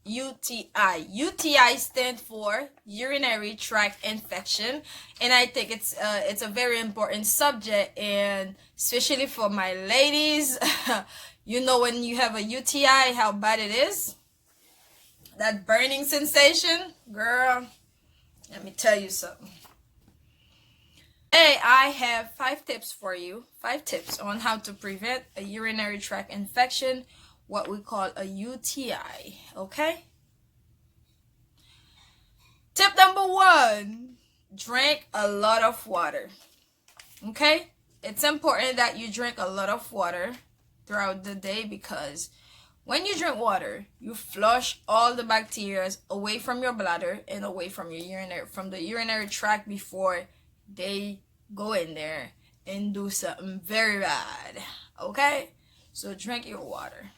UTI. UTI stands for urinary tract infection, and I think it's a very important subject, and especially for my ladies. You know, when you have a UTI, how bad it is. That burning sensation, girl. Let me tell you something. Today I have 5 tips for you. 5 tips on how to prevent a urinary tract infection, what we call a UTI. Okay? Tip number 1, drink a lot of water. Okay? It's important that you drink a lot of water throughout the day, because when you drink water, you flush all the bacteria away from your bladder and away from the urinary tract before they go in there and do something very bad. Okay? So drink your water.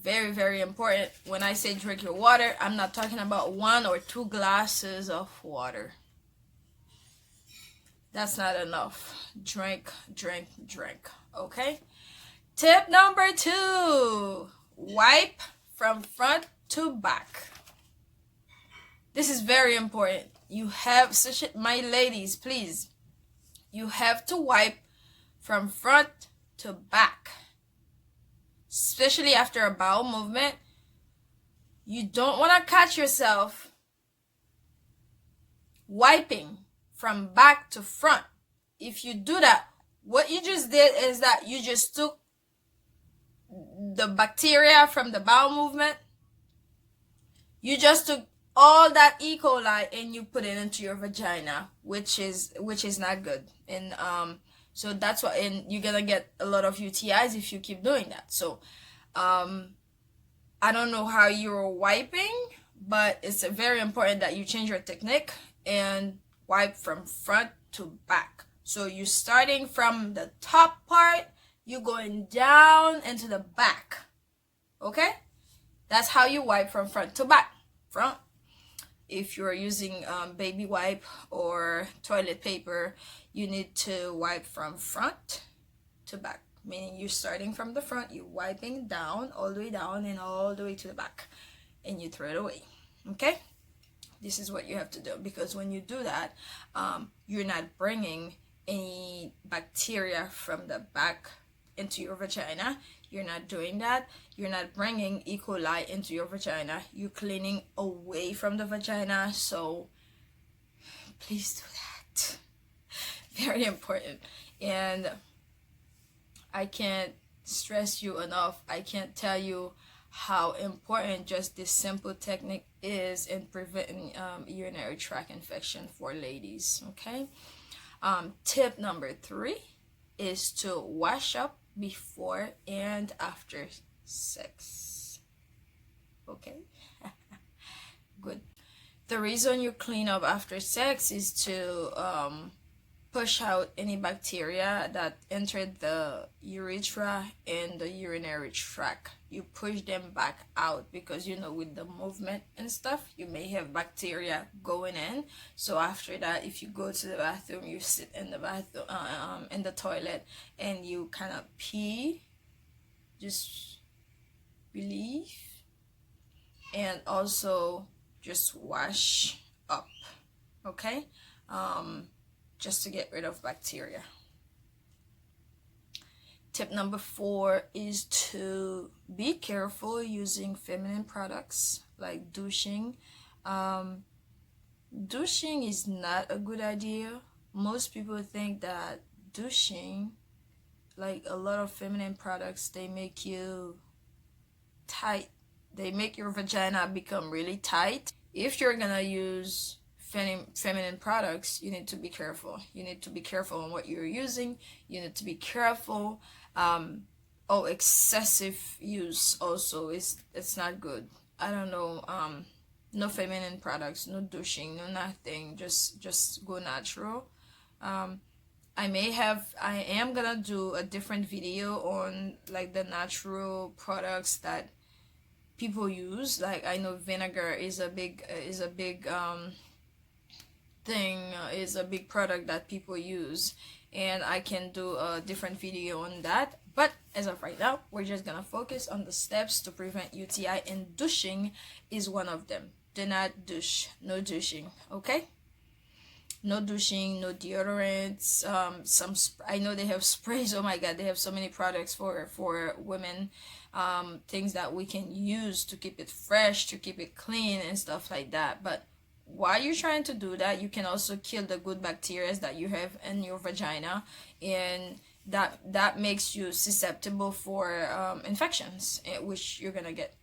Very, very important. When I say drink your water, I'm not talking about 1 or 2 glasses of water. That's not enough. Drink, drink, drink. Okay? Tip number 2, wipe from front to back. This is very important. My ladies, please, you have to wipe from front to back. Especially after a bowel movement, you don't want to catch yourself wiping from back to front. If you do that, what you just did is that you just took the bacteria from the bowel movement, you just took all that E. coli and you put it into your vagina, which is not good. And so that's why, and you're gonna get a lot of UTIs if you keep doing that. So I don't know how you're wiping, but it's very important that you change your technique and wipe from front to back. So you're starting from the top part, you're going down into the back. Okay? That's how you wipe from front to back. Front. If you're using baby wipe or toilet paper, you need to wipe from front to back. Meaning you're starting from the front, you're wiping down, all the way down and all the way to the back. And you throw it away. Okay? This is what you have to do, because when you do that, you're not bringing any bacteria from the back into your vagina. You're not doing that. You're not bringing E. coli into your vagina. You're cleaning away from the vagina. So please do that. Very important. And I can't stress you enough. I can't tell you how important just this simple technique is in preventing urinary tract infection for ladies. Okay? Tip number 3 is to wash up before and after sex. Okay? Good. The reason you clean up after sex is to push out any bacteria that entered the urethra and the urinary tract. You push them back out, because you know, with the movement and stuff, you may have bacteria going in. So after that, if you go to the bathroom, you sit in the bathroom, in the toilet, and you kind of pee, just relieve, and also just wash up. Okay? Just to get rid of bacteria. Tip number 4 is to be careful using feminine products like douching. Douching is not a good idea. Most people think that douching, like a lot of feminine products, they make you tight. They make your vagina become really tight. If you're gonna use feminine products, you need to be careful. You need to be careful on what you're using. You need to be careful. Excessive use also it's not good. I don't know. No feminine products, no douching, no nothing. Just go natural. I am gonna do a different video on like the natural products that people use. Like I know vinegar is a big thing, is a big product that people use, and I can do a different video on that. But as of right now, we're just gonna focus on the steps to prevent UTI, and douching is one of them. Do not douche. No douching, okay? No douching, no deodorants. I know they have sprays. Oh my god, they have so many products for women. Things that we can use to keep it fresh, to keep it clean, and stuff like that. But while you're trying to do that, you can also kill the good bacteria that you have in your vagina, and that makes you susceptible for infections, which you're gonna get.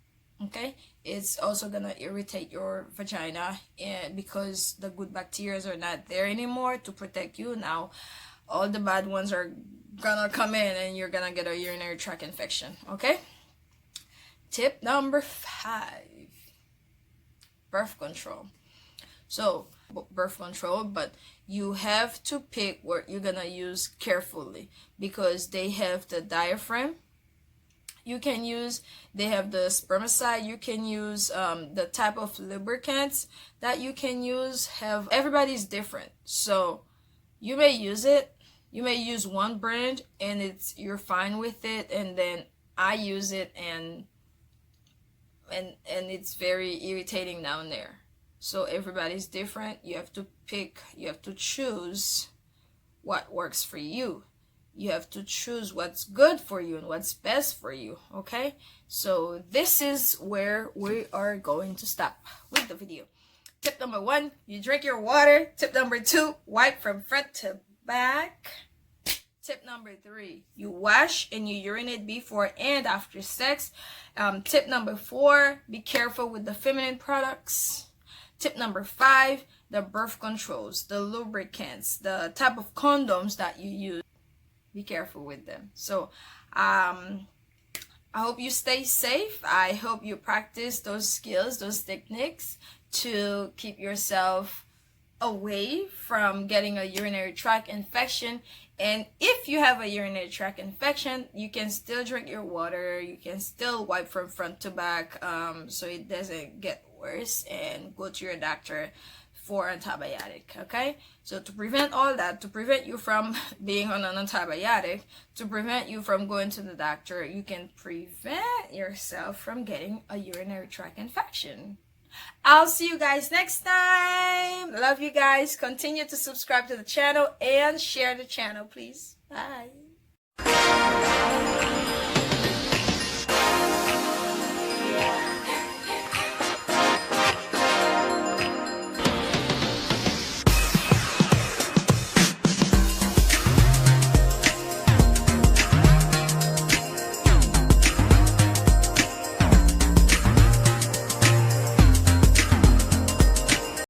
Okay, it's also gonna irritate your vagina, and because the good bacteria are not there anymore to protect you, now all the bad ones are gonna come in and you're gonna get a urinary tract infection. Okay, tip number 5: birth control. So birth control, but you have to pick what you're gonna use carefully, because they have the diaphragm you can use, they have the spermicide you can use, the type of lubricants that you can use have, everybody's different. So you may use it, you may use one brand and you're fine with it, and then I use it and it's very irritating down there. So everybody's different. You have to pick, you have to choose what works for you. You have to choose what's good for you and what's best for you, okay? So this is where we are going to stop with the video. Tip number 1, you drink your water. Tip number 2, wipe from front to back. Tip number 3, you wash and you urinate before and after sex. Tip number 4, be careful with the feminine products. Tip number 5, the birth controls, the lubricants, the type of condoms that you use. Be careful with them. So I hope you stay safe. I hope you practice those skills, those techniques to keep yourself away from getting a urinary tract infection. And if you have a urinary tract infection, you can still drink your water, you can still wipe from front to back, so it doesn't get worse, and go to your doctor for antibiotic. Okay, so to prevent all that, to prevent you from being on an antibiotic, to prevent you from going to the doctor, you can prevent yourself from getting a urinary tract infection. I'll see you guys next time. Love you guys. Continue to subscribe to the channel and share the channel, please. Bye.